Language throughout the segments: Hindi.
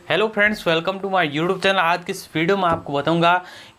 Hello friends, welcome to my YouTube channel. आज की इस वीडियो में आपको बताऊंगा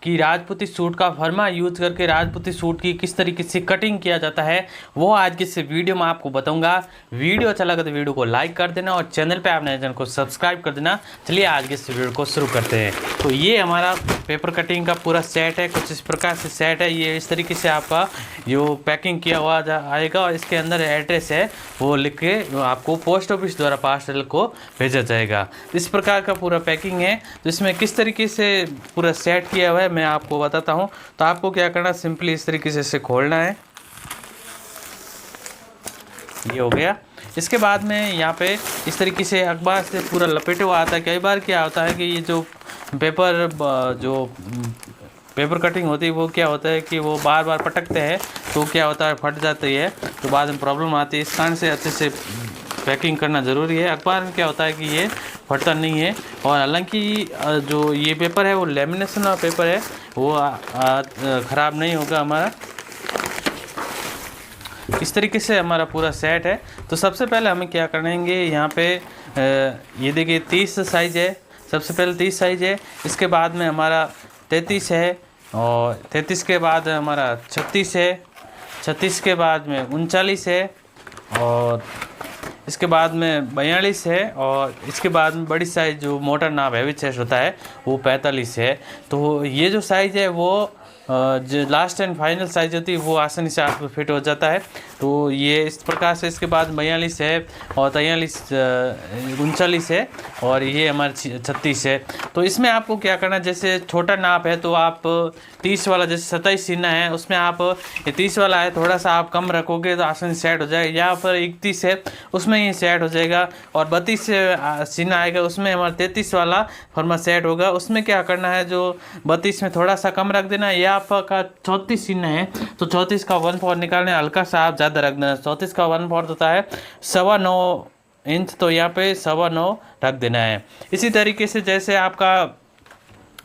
कि राजपूती सूट का फर्मा यूज करके राजपूती सूट की किस तरीके से कटिंग किया जाता है, वो आज की इस वीडियो में आपको बताऊंगा। वीडियो अच्छा लगा तो वीडियो को लाइक कर देना और चैनल पे आपने चैनल को सब्सक्राइब कर देना। चलिए आज की इस वीडियो को शुरू करते हैं। तो ये हमारा पेपर कटिंग का पूरा सेट है, कुछ इस प्रकार से सेट है। ये इस तरीके से आपका जो पैकिंग किया हुआ आएगा और इसके अंदर एड्रेस है वो लिख के आपको पोस्ट ऑफिस द्वारा पार्सल को भेजा जाएगा। इस प्रकार का पूरा पैकिंग है। तो इसमें किस तरीके से पूरा सेट किया हुआ है मैं आपको बताता हूँ। तो आपको क्या करना, सिंपली इस तरीके से इसे खोलना है। ये हो गया। इसके बाद में यहाँ पे इस तरीके से अखबार से पूरा लपेटे हुआ आता है। कई बार क्या होता है कि ये जो पेपर कटिंग होती है वो क्या होता है कि वो बार बार पटकते हैं, तो क्या होता है फट जाती है, तो बाद में प्रॉब्लम आती है। इस कारण से अच्छे से पैकिंग करना ज़रूरी है। अखबार में क्या होता है कि ये फटता नहीं है। और हालांकि जो ये पेपर है वो लेमिनेशन वाला पेपर है, वो ख़राब नहीं होगा हमारा। इस तरीके से हमारा पूरा सेट है। तो सबसे पहले हमें क्या करेंगे, यहाँ पे ये देखिए 30 साइज़ है। सबसे पहले 30 साइज़ है। इसके बाद में हमारा 33 है और 33 के बाद हमारा 36 है। 36 के बाद में 39 है और इसके बाद में 42 है और इसके बाद में बड़ी साइज़ जो मोटर नाप हैवी चेस्ट होता है वो 45 है। तो ये जो साइज़ है वो जो लास्ट एंड फाइनल साइज़ होती है वो आसानी से आपको फिट हो जाता है। तो ये इस प्रकार से इसके बाद 42 है और 43 39 है और ये हमारे 36 है। तो इसमें आपको क्या करना, जैसे छोटा नाप है तो आप 30 वाला, जैसे 27 सीना है उसमें आप ये 30 वाला है थोड़ा सा आप कम रखोगे तो आसानी सेट हो जाएगा। या फिर 31 है उसमें ये सेट हो जाएगा और 32 सीना आएगा उसमें हमारा 33 वाला फॉर्मा सेट होगा। उसमें क्या करना है, जो 32 में थोड़ा सा कम रख देना। या आपका 34 सीना है तो 34 का 1/4 निकालने, हल्का सा आप ज़्यादा रख देना। 34 का 1/4 होता है 9.25 इंच, तो यहाँ पे 9.25 रख देना है। इसी तरीके से जैसे आपका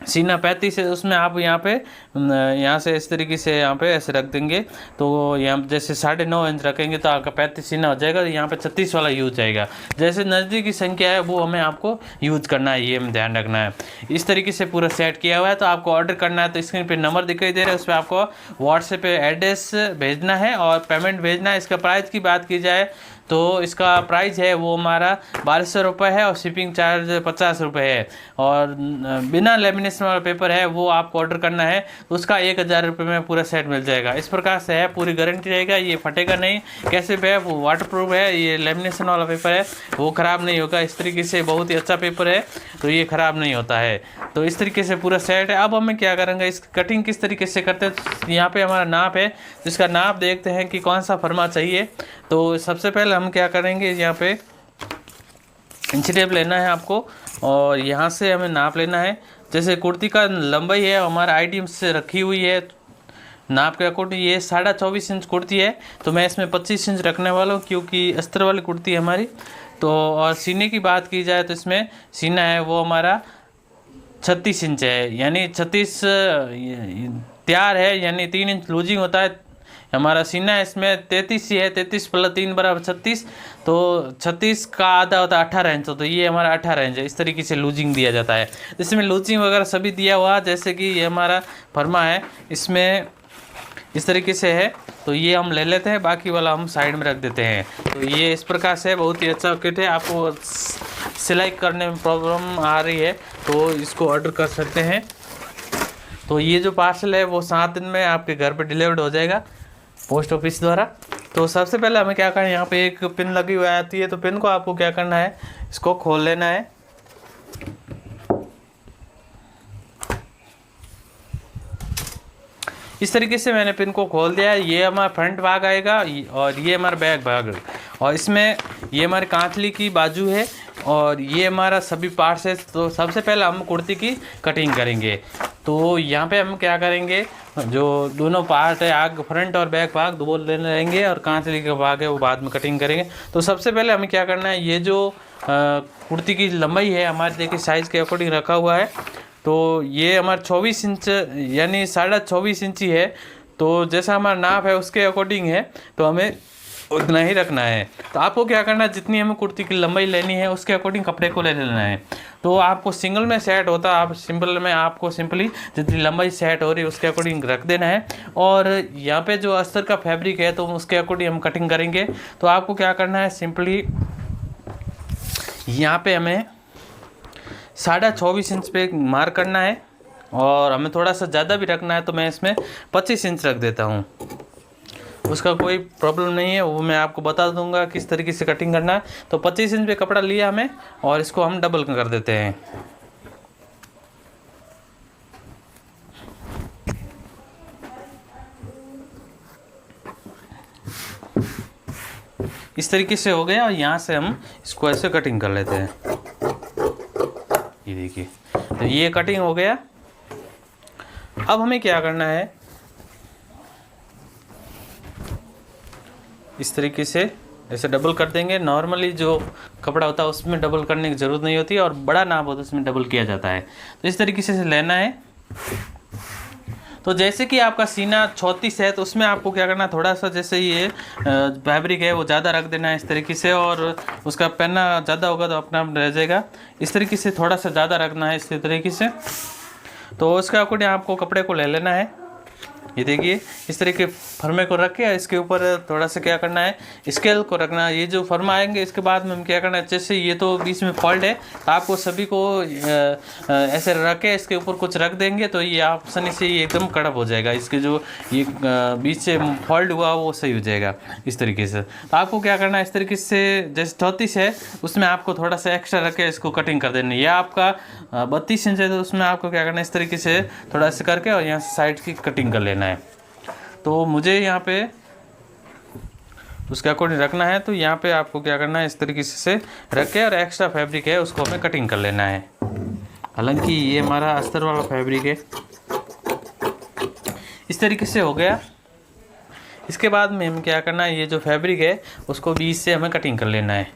सीना 35 है उसमें आप यहाँ से इस तरीके से यहाँ पे ऐसे रख देंगे। तो यहाँ जैसे 9.5 इंच रखेंगे तो आपका 35 सीना हो जाएगा। यहाँ पे 36 वाला यूज जाएगा। जैसे नज़दीकी संख्या है वो हमें आपको यूज करना है, ये हमें ध्यान रखना है। इस तरीके से पूरा सेट किया हुआ है। तो आपको ऑर्डर करना है तो स्क्रीन पे नंबर दिखाई दे रहा है, उस पर आपको व्हाट्सएप पे एड्रेस भेजना है और पेमेंट भेजना है। इसका प्राइस की बात की जाए तो इसका प्राइस है वो हमारा 1200 रुपये है और शिपिंग चार्ज 50 रुपये है। और बिना लेमिनेशन वाला पेपर है वो आपको ऑर्डर करना है तो उसका 1000 रुपये में पूरा सेट मिल जाएगा। इस प्रकार से है, पूरी गारंटी रहेगा, ये फटेगा नहीं। कैसे भी है वो वाटरप्रूफ है। ये लेमिनेशन वाला पेपर है वो ख़राब नहीं होगा। इस तरीके से बहुत ही अच्छा पेपर है तो ये ख़राब नहीं होता है। तो इस तरीके से पूरा सेट है। अब हमें क्या करेंगे, इस कटिंग किस तरीके से करते हैं। तो यहाँ पे हमारा नाप है, जिसका नाप देखते हैं कि कौन सा फर्मा चाहिए। तो सबसे पहले हम क्या करेंगे, यहाँ पे इंची टेप लेना है आपको और यहाँ से हमें नाप लेना है। जैसे कुर्ती का लंबाई है हमारा आईडी से रखी हुई है नाप के अकॉर्डिंग, ये 24.5 इंच कुर्ती है तो मैं इसमें 25 इंच रखने वाला हूँ क्योंकि अस्तर वाली कुर्ती है हमारी। तो और सीने की बात की जाए तो इसमें सीना है वो हमारा 36 इंच है, यानी 36 तैयार है, यानी 3 इंच लूजिंग होता है हमारा सीना है। इसमें 33 ही है, 33 + 3 = 36। तो 36 का आधा होता है 18 इंच, तो ये हमारा 18 इंच है। इस तरीके से लूजिंग दिया जाता है। इसमें लूजिंग वगैरह सभी दिया हुआ, जैसे कि ये हमारा फर्मा है इसमें इस तरीके से है। तो ये हम ले लेते हैं, बाकी वाला हम साइड में रख देते हैं। तो ये इस प्रकार से बहुत ही अच्छा किट है। आपको सिलाई करने में प्रॉब्लम आ रही है तो इसको ऑर्डर कर सकते हैं। तो ये जो पार्सल है वो 7 दिन में आपके घर पर डिलीवर्ड हो जाएगा पोस्ट ऑफिस द्वारा। तो सबसे पहले हमें क्या करना है, यहाँ पे एक पिन लगी हुई आती है तो पिन को आपको क्या करना है, इसको खोल लेना है। इस तरीके से मैंने पिन को खोल दिया है। ये हमारा फ्रंट भाग आएगा और ये हमारा बैक भाग, और इसमें ये हमारी कांचली की बाजू है और ये हमारा सभी पार्ट्स है। तो सबसे पहले हम कुर्ती की कटिंग करेंगे। तो यहाँ पे हम क्या करेंगे, जो दोनों पार्ट है आग फ्रंट और बैक भाग दो लेने रहेंगे और कांचली का भाग है वो बाद में कटिंग करेंगे। तो सबसे पहले हमें क्या करना है, ये जो कुर्ती की लंबाई है हमारे देखिए साइज़ के अकॉर्डिंग रखा हुआ है। तो ये हमारा 24 इंच यानी 24.5 इंची है। तो जैसा हमारा नाप है उसके अकॉर्डिंग है तो हमें उतना ही रखना है। तो आपको क्या करना है, जितनी हमें कुर्ती की लंबाई लेनी है उसके अकॉर्डिंग कपड़े को ले लेना है। तो आपको सिंगल में सेट होता, आप सिंपल में आपको सिंपली जितनी लंबाई सेट हो रही है उसके अकॉर्डिंग रख देना है। और यहाँ पे जो अस्तर का फैब्रिक है तो उसके अकॉर्डिंग हम कटिंग करेंगे। तो आपको क्या करना है, सिंपली यहाँ पे हमें 24.5 इंच पे मार्क करना है, और हमें थोड़ा सा ज़्यादा भी रखना है तो मैं इसमें 25 इंच रख देता हूँ। उसका कोई प्रॉब्लम नहीं है, वो मैं आपको बता दूंगा किस तरीके से कटिंग करना है। तो 25 इंच पे कपड़ा लिया हमें, और इसको हम डबल कर देते हैं। इस तरीके से हो गया, और यहाँ से हम इसको ऐसे कटिंग कर लेते हैं। ये देखिए, तो ये कटिंग हो गया। अब हमें क्या करना है, इस तरीके से ऐसे डबल कर देंगे। नॉर्मली जो कपड़ा होता है उसमें डबल करने की ज़रूरत नहीं होती, और बड़ा नाप होता है उसमें डबल किया जाता है। तो इस तरीके से लेना है। तो जैसे कि आपका सीना 34 है तो उसमें आपको क्या करना है, थोड़ा सा जैसे ये फैब्रिक है वो ज़्यादा रख देना है इस तरीके से, और उसका पहनना ज़्यादा होगा तो अपना आप रह जाएगा। इस तरीके से थोड़ा सा ज़्यादा रखना है इस तरीके से। तो उसका अकॉर्डिंग आपको कपड़े को ले लेना है। ये देखिए, इस तरीके फर्मे को रख के इसके ऊपर थोड़ा सा क्या करना है, स्केल को रखना है। ये जो फर्मा आएंगे इसके बाद में हम क्या करना है, जैसे ये तो बीच में फोल्ड है तो आपको सभी को ऐसे रख के इसके ऊपर कुछ रख देंगे तो ये आसानी से ये एकदम कड़प हो जाएगा। इसके जो ये बीच से फोल्ड हुआ वो सही हो जाएगा इस तरीके से। तो आपको क्या करना है, इस तरीके से जैसे 34 है उसमें आपको थोड़ा सा एक्स्ट्रा रख के इसको कटिंग कर देना है। या आपका 32 इंच है तो उसमें आपको क्या करना है, इस तरीके से थोड़ा सा करके और यहाँ से साइड की कटिंग कर लेना है। तो मुझे यहाँ पे उसके अकॉर्डिंग रखना है, तो यहाँ पे आपको क्या करना है, इस तरीके से रख के और एक्स्ट्रा फैब्रिक है उसको हमें कटिंग कर लेना है। हालांकि ये हमारा अस्तर वाला फैब्रिक है। इस तरीके से हो गया। इसके बाद में हम क्या करना है, ये जो फैब्रिक है उसको बीच से हमें कटिंग कर लेना है।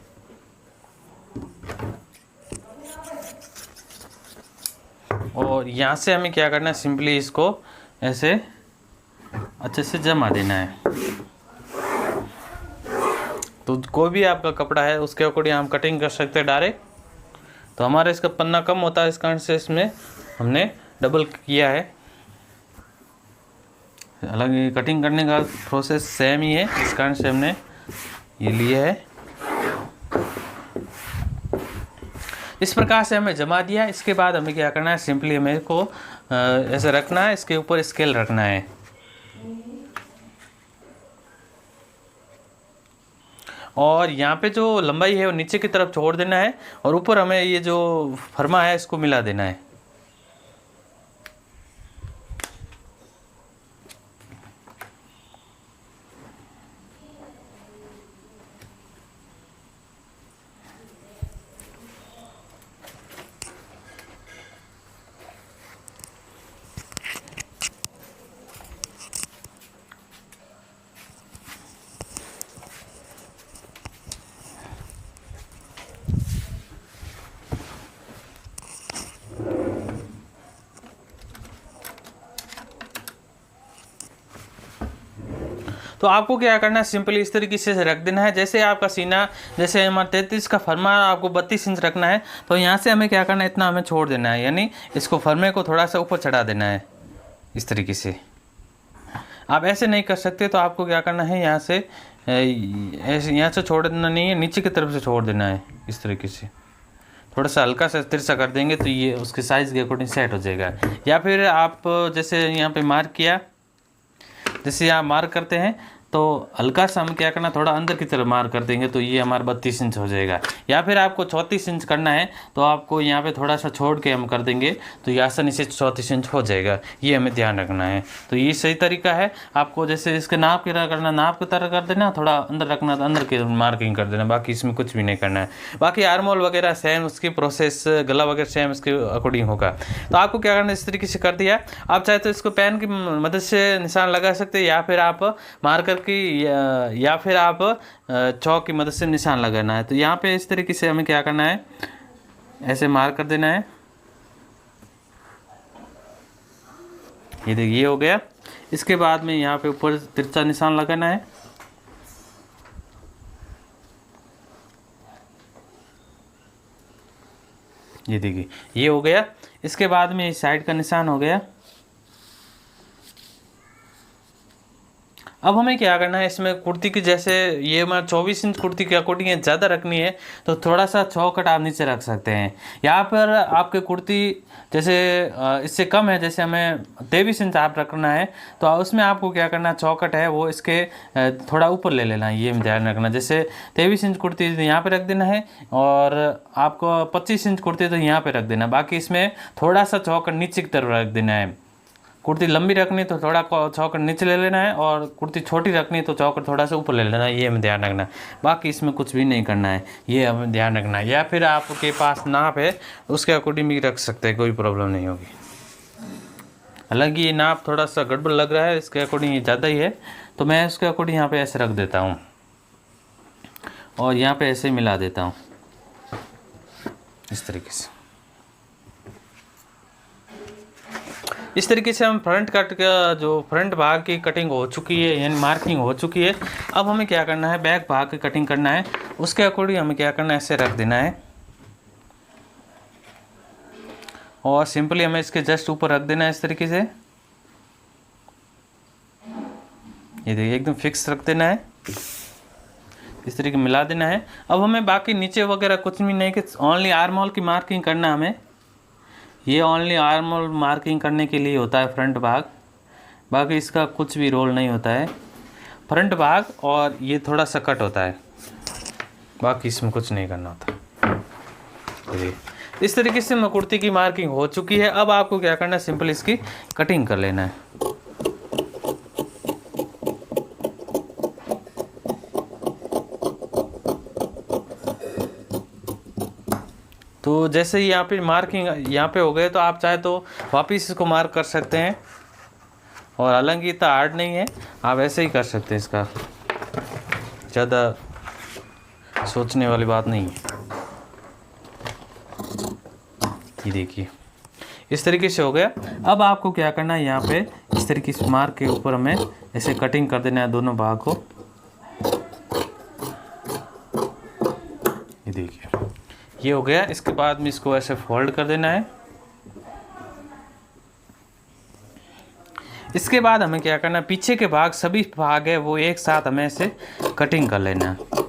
और यहाँ से हमें क्या करना है, सिंपली इसको ऐसे अच्छे से जमा देना है। तो कोई भी आपका कपड़ा है उसके अकॉर्डिंग हम कटिंग कर सकते हैं डायरेक्ट। तो हमारा इसका पन्ना कम होता है, इस कारण से इसमें हमने डबल किया है। हालांकि कटिंग करने का प्रोसेस सेम ही है, इस कारण से हमने ये लिया है। इस प्रकार से हमें जमा दिया। इसके बाद हमें क्या करना है, सिंपली हमें को ऐसे रखना है, इसके ऊपर स्केल रखना है। और यहाँ पे जो लंबाई है वो नीचे की तरफ छोड़ देना है, और ऊपर हमें ये जो फर्मा है इसको मिला देना है। तो आपको क्या करना है, सिंपली इस तरीके से रख देना है। जैसे आपका सीना, जैसे हमारा 33 का फर्मा आपको 32 इंच रखना है, तो यहाँ से हमें क्या करना है, इतना हमें छोड़ देना है, यानी इसको फर्मे को थोड़ा सा ऊपर चढ़ा देना है इस तरीके से। आप ऐसे नहीं कर सकते, तो आपको क्या करना है, यहाँ से ऐसे यहाँ से छोड़ देना नहीं है, नीचे की तरफ से छोड़ देना है इस तरीके से। थोड़ा सा हल्का सा तिरछा कर देंगे तो ये उसके साइज़ के अकॉर्डिंग सेट हो जाएगा। या फिर आप जैसे यहाँ पे मार्क किया, जैसे यहाँ मार्क करते हैं तो हल्का सा हम क्या करना, थोड़ा अंदर की तरफ मार्क कर देंगे तो ये हमारा 32 इंच हो जाएगा। या फिर आपको 34 इंच करना है तो आपको यहाँ पे थोड़ा सा छोड़ के हम कर देंगे तो ये आसानी से 34 इंच हो जाएगा। ये हमें ध्यान रखना है। तो ये सही तरीका है। आपको जैसे इसके नाप की तरह करना, नाप की तरह कर देना, थोड़ा अंदर रखना तो अंदर की भी कर देना, बाकी इसमें कुछ भी नहीं करना है। बाकी आर्मोल वगैरह सेम उसकी प्रोसेस, गला वगैरह सेम उसके अकॉर्डिंग होगा। तो आपको क्या करना है, इस तरीके से कर दिया। आप चाहे तो इसको पेन की मदद से निशान लगा सकते हैं, या फिर आप मार्कर की या फिर आप चौक की मदद से निशान लगाना है। तो यहाँ पे इस तरीके से हमें क्या करना है, ऐसे मार्क कर देना है। ये देखिए ये हो गया। इसके बाद में यहाँ पे ऊपर तिरछा निशान लगाना है। ये देखिए ये हो गया। इसके बाद में इस साइड का निशान हो गया। अब हमें क्या करना है, इसमें कुर्ती की जैसे ये हमारा 24 इंच कुर्ती की अकॉर्डिंग ज़्यादा रखनी है तो थोड़ा सा चौकट आप नीचे रख सकते हैं। यहाँ पर आपके कुर्ती जैसे इससे कम है, जैसे हमें 23 इंच आप रखना है तो उसमें आपको क्या करना, चौकट है वो इसके थोड़ा ऊपर ले लेना है, ये ध्यान रखना। जैसे 23 इंच कुर्ती यहाँ पे रख देना है और आपको 25 इंच कुर्ती तो यहाँ पे रख देना, बाकी इसमें थोड़ा सा चौकट नीचे की तरफ रख देना है। कुर्ती लंबी रखनी तो थोड़ा चौकट नीचे ले लेना है और कुर्ती छोटी रखनी तो चौकट थोड़ा सा ऊपर ले लेना है, ये हमें ध्यान रखना है। बाकी इसमें कुछ भी नहीं करना है, ये हमें ध्यान रखना है। या फिर आपके पास नाप है उसके अकॉर्डिंग भी रख सकते हैं, कोई प्रॉब्लम नहीं होगी। हालांकि ये नाप थोड़ा सा गड़बड़ लग रहा है, इसके अकॉर्डिंग ये ज़्यादा ही है तो मैं उसके अकॉर्डिंग यहाँ पर ऐसे रख देता हूँ और यहाँ पर ऐसे मिला देता हूँ इस तरीके से। इस तरीके से हम फ्रंट कट का जो फ्रंट भाग की कटिंग हो चुकी है, यानी मार्किंग हो चुकी है। अब हमें क्या करना है, बैक भाग की कटिंग करना है, उसके अकॉर्डिंग हमें क्या करना है, ऐसे रख देना है और सिंपली हमें इसके जस्ट ऊपर रख देना है इस तरीके से। ये देखिए एकदम फिक्स रख देना है, इस तरीके मिला देना है। अब हमें बाकी नीचे वगैरह कुछ भी नहीं, कि ओनली आर्म होल की मार्किंग करना हमें। ये ओनली आर्म होल मार्किंग करने के लिए होता है फ्रंट भाग, बाकी इसका कुछ भी रोल नहीं होता है। फ्रंट भाग और ये थोड़ा सा कट होता है, बाकी इसमें कुछ नहीं करना होता। इस तरीके से कुर्ती की मार्किंग हो चुकी है। अब आपको क्या करना है, सिंपल इसकी कटिंग कर लेना है। तो जैसे ही यहाँ पे मार्किंग यहाँ पे हो गए तो आप चाहे तो वापस इसको मार्क कर सकते हैं, और हालांकि इतना हार्ड नहीं है, आप ऐसे ही कर सकते हैं, इसका ज़्यादा सोचने वाली बात नहीं है। ये देखिए इस तरीके से हो गया। अब आपको क्या करना है, यहाँ पे इस तरीके से मार्क के ऊपर हमें ऐसे कटिंग कर देना है दोनों भाग को। ये देखिए ये हो गया। इसके बाद में इसको ऐसे फोल्ड कर देना है। इसके बाद हमें क्या करना है, पीछे के भाग सभी भाग है वो एक साथ हमें ऐसे कटिंग कर लेना है।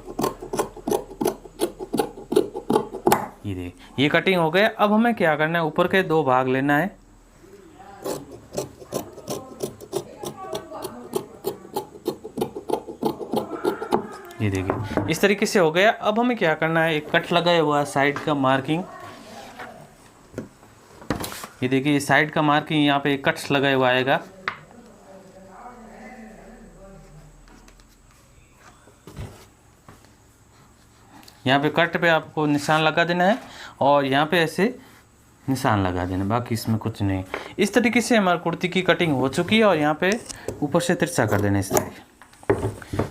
ये कटिंग हो गया। अब हमें क्या करना है, ऊपर के दो भाग लेना है। ये देखिए इस तरीके से हो गया। अब हमें क्या करना है, एक कट लगाया हुआ साइड का मार्किंग। ये देखिए साइड का मार्किंग यहाँ पे एक कट लगाया हुआ आएगा। यहाँ पे कट पे आपको निशान लगा देना है और यहाँ पे ऐसे निशान लगा देना, बाकी इसमें कुछ नहीं। इस तरीके से हमारी कुर्ती की कटिंग हो चुकी है और यहाँ पे ऊपर से तिरछा कर देना इस तरीके।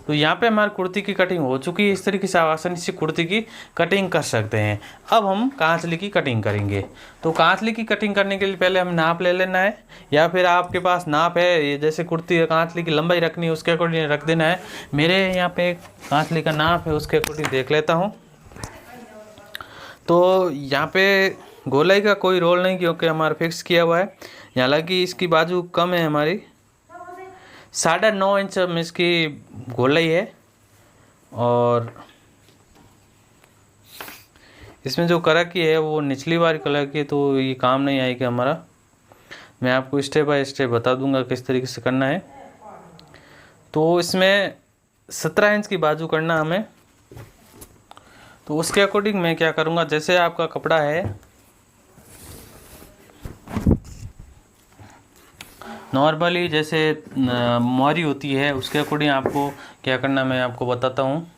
तो यहाँ पे हमारी कुर्ती की कटिंग हो चुकी है। इस तरीके से आप आसानी से कुर्ती की कटिंग कर सकते हैं। अब हम कांचली की कटिंग करेंगे। तो कांचली की कटिंग करने के लिए पहले हम नाप ले लेना है, या फिर आपके पास नाप है, ये जैसे कुर्ती कांचली की लंबाई रखनी है उसके अकॉर्डिंग रख देना है। मेरे यहाँ पे कांचली का नाप है, उसके अकॉर्डिंग देख लेता हूँ। तो यहाँ पे गोलाई का कोई रोल नहीं, क्योंकि हमारा फिक्स किया हुआ है। हालांकि इसकी बाजू कम है, हमारी 9.5 इंच में इसकी गोलाई है, और इसमें जो कलर की है वो निचली वाली कलर की, तो ये काम नहीं आएगी हमारा। मैं आपको स्टेप बाय स्टेप बता दूंगा किस तरीके से करना है। तो इसमें 17 इंच की बाजू करना हमें। तो उसके अकॉर्डिंग मैं क्या करूँगा, जैसे आपका कपड़ा है नॉर्मली जैसे मोहरी होती है, उसके अकॉर्डिंग आपको क्या करना मैं आपको बताता हूँ।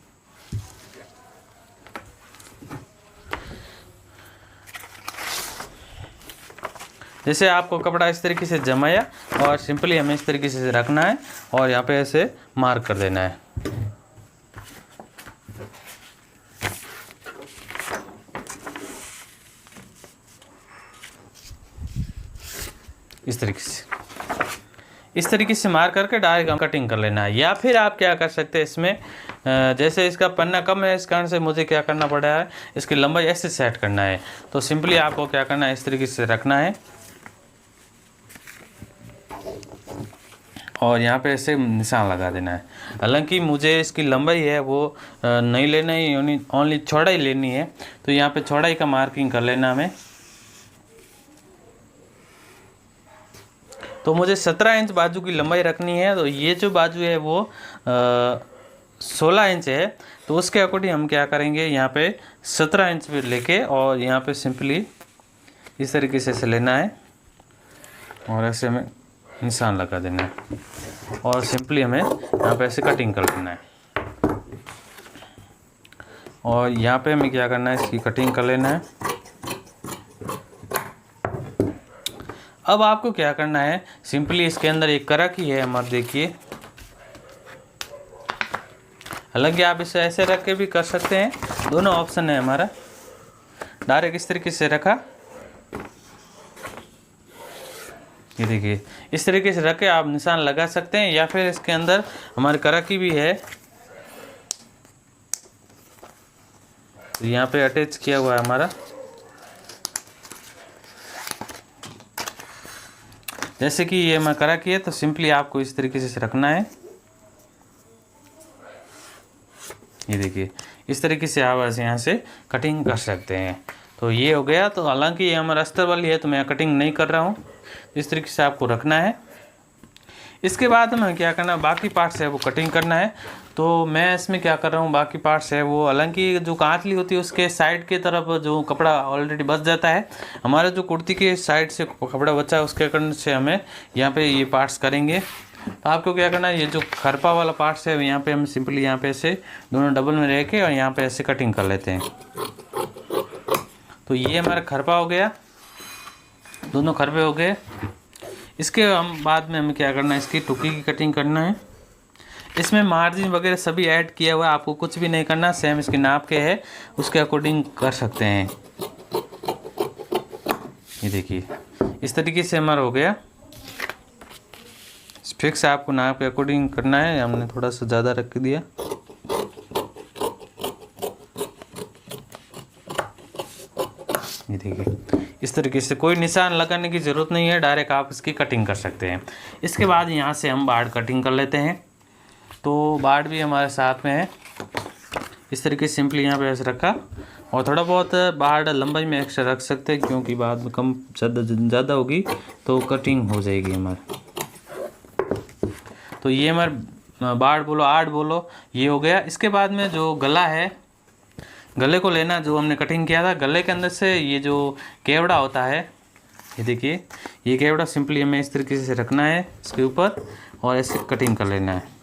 जैसे आपको कपड़ा इस तरीके से जमाया और सिंपली हमें इस तरीके से रखना है और यहाँ पे ऐसे मार्क कर देना है। इस तरीके से मार करके डायरेक्ट कटिंग कर लेना है। या फिर आप क्या कर सकते हैं, इसमें जैसे इसका पन्ना कम है, इस कारण से मुझे क्या करना पड़ा है, इसकी लंबाई ऐसे सेट करना है। तो सिंपली आपको क्या करना है, इस तरीके से रखना है और यहाँ पे ऐसे निशान लगा देना है। हालांकि मुझे इसकी लंबाई है वो नहीं लेना है, ओनली चौड़ाई लेनी है। तो यहाँ पे चौड़ाई का मार्किंग कर लेना हमें। तो मुझे 17 इंच बाजू की लंबाई रखनी है। तो ये जो बाजू है वो 16 इंच है। तो उसके अकॉर्डिंग हम क्या करेंगे, यहाँ पे 17 इंच पे लेके और यहाँ पे सिंपली इस तरीके से लेना है और ऐसे हमें निशान लगा देना है और सिंपली हमें यहाँ पे ऐसे कटिंग कर लेना है। और यहाँ पे हमें क्या करना है, इसकी कटिंग कर लेना है। अब आपको क्या करना है, सिंपली इसके अंदर एक करक ही है हमारा, देखिए। हालांकि आप इसे ऐसे रख के भी कर सकते हैं, दोनों ऑप्शन है हमारा। डायरेक्ट इस तरीके से रखा, ये देखिए इस तरीके से रख के आप निशान लगा सकते हैं, या फिर इसके अंदर हमारी करकी भी है, तो यहाँ पे अटैच किया हुआ है हमारा। जैसे कि ये मैं करकी है, तो सिंपली आपको इस तरीके से रखना है। ये देखिए इस तरीके से आप ऐसे यहाँ से कटिंग कर सकते हैं। तो ये हो गया। तो हालांकि ये हमारा अस्तर वाली है तो मैं कटिंग नहीं कर रहा हूँ, इस तरीके से आपको रखना है। इसके बाद हमें क्या करना है, बाकी पार्ट्स है वो कटिंग करना है। तो मैं इसमें क्या कर रहा हूँ, बाकी पार्ट्स है वो, हालांकि जो कांतली होती है उसके साइड के तरफ जो कपड़ा ऑलरेडी बच जाता है, हमारा जो कुर्ती के साइड से कपड़ा बचा है उसके कारण से हमें यहाँ पे ये पार्ट्स करेंगे। तो आपको क्या करना है, ये जो खरपा वाला पार्ट्स है यहाँ पे हम सिंपली यहाँ पे ऐसे दोनों डबल में रह के और यहाँ पे ऐसे कटिंग कर लेते हैं। तो ये हमारा खरपा हो गया, दोनों खरपे हो गए। इसके हम बाद में हमें क्या करना है, इसकी टुकी की कटिंग करना है। इसमें मार्जिन वगैरह सभी ऐड किया हुआ है, आपको कुछ भी नहीं करना, सेम इसके नाप के है उसके अकॉर्डिंग कर सकते हैं। ये देखिए इस तरीके से हमारा हो गया। फिक्स आपको नाप के अकॉर्डिंग करना है, हमने थोड़ा सा ज़्यादा रख दिया। ये देखिए इस तरीके से, कोई निशान लगाने की ज़रूरत नहीं है, डायरेक्ट आप इसकी कटिंग कर सकते हैं। इसके बाद यहाँ से हम बाड़ कटिंग कर लेते हैं। तो बाड़ भी हमारे साथ में है, इस तरीके से सिंपली यहाँ पे ऐसे रखा और थोड़ा बहुत बाड़ लंबाई में एक्स्ट्रा रख सकते हैं, क्योंकि बाद में कम ज़्यादा होगी तो कटिंग हो जाएगी हमारी। तो ये हमारे बाड़ बोलो आड़ बोलो, ये हो गया। इसके बाद में जो गला है, गले को लेना, जो हमने कटिंग किया था गले के अंदर से ये जो केवड़ा होता है, ये देखिए ये केवड़ा सिंपली हमें इस तरीके से रखना है इसके ऊपर और ऐसे कटिंग कर लेना है।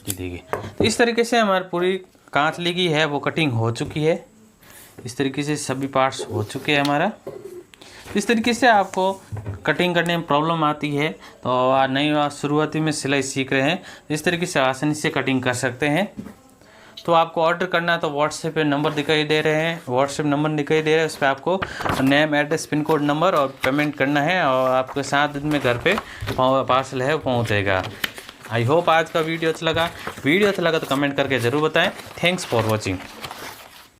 ये देखिए तो इस तरीके से हमारी पूरी कांचली की है वो कटिंग हो चुकी है। इस तरीके से सभी पार्ट्स हो चुके हैं हमारा। इस तरीके से आपको कटिंग करने में प्रॉब्लम आती है तो नई शुरुआती में सिलाई सीख रहे हैं, इस तरीके से आसानी से कटिंग कर सकते हैं। तो आपको ऑर्डर करना है तो व्हाट्सएप पे नंबर दिखाई दे रहे हैं, व्हाट्सएप नंबर दिखाई दे रहा है, उस पर आपको name address pin code number और पेमेंट करना है और आपके 7 दिन में घर पे पार्सल है वो पहुँचेगा। आई होप आज का वीडियो अच्छा लगा तो कमेंट करके ज़रूर बताएँ। Thanks for watching.